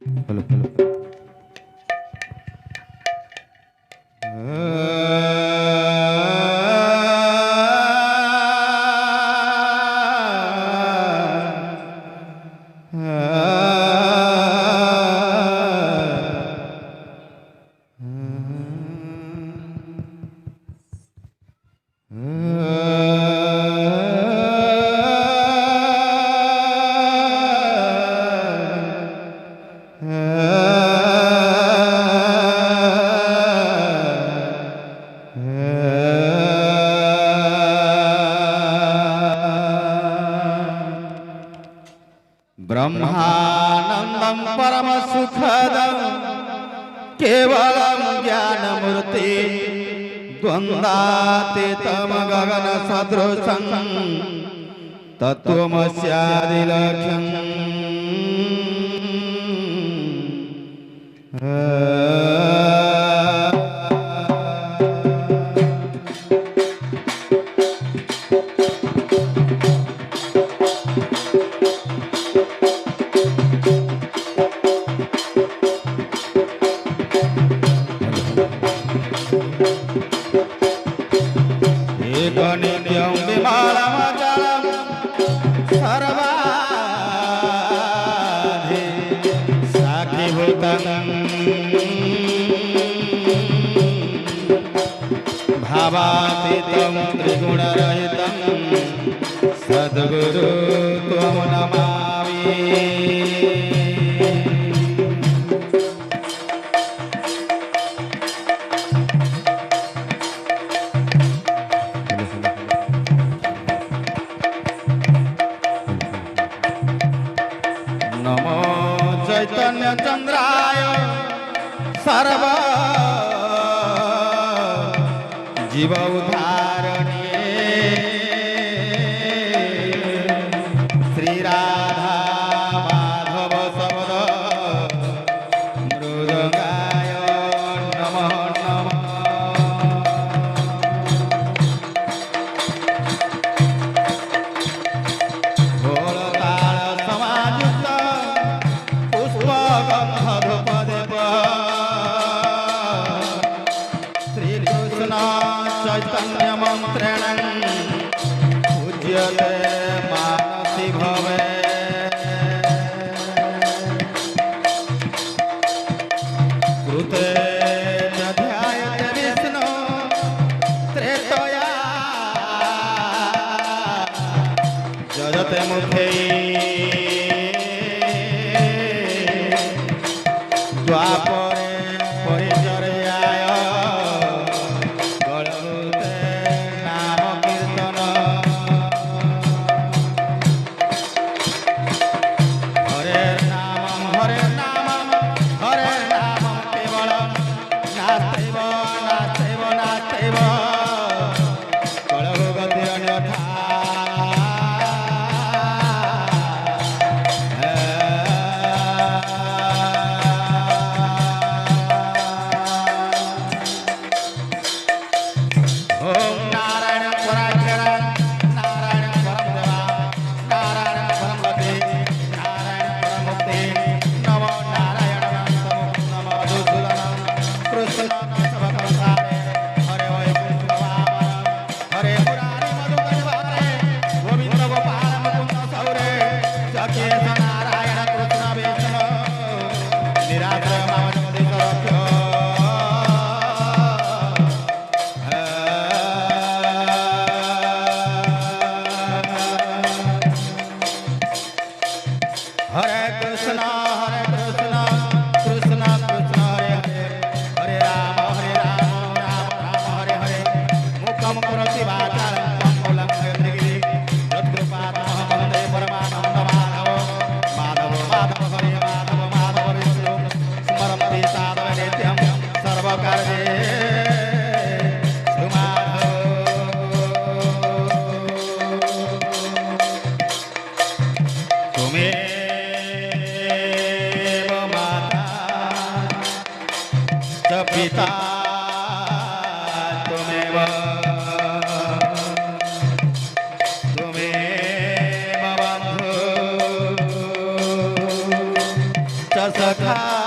Hello hello ब्रह्मानंदं परम सुखदं केवलं ज्ञानमूर्ति द्वंद्वातीतं गगन सदृशं तत्त्वमस्यादिलक्ष्यम् नित्यं विमलमचलं सर्वाधि साक्षीभूतं भावातीतं त्रिगुणरहितं सद्गुरु त्वं नमामि। नमो चैतन्य चंद्राय सर्व जीव उद्धारणे श्री राधा माधव शब्द मृदंगाय नमः नमः। चैतन्य मंत्रेण पूज्यते मानसी भवे कृते ध्यायते विष्णु त्रेतया जजते मुखे द्वापरे परिचर्याय हरे कृष्णा कृष्ण कृष्ण हरे हरे हरे राम राम राम हरे हरे मुखम करोति वाचालं मूलं हयग्रीवे यत्कृपातमहं वन्दे परमानन्द माधव माधव माधव हरे माधव माधव विष्णु स्मरन्ति साधव नित्यं सर्वकार्येषु माधव। तुम्हें पिता तुमेव तुमेव बन्धु च सखा राधा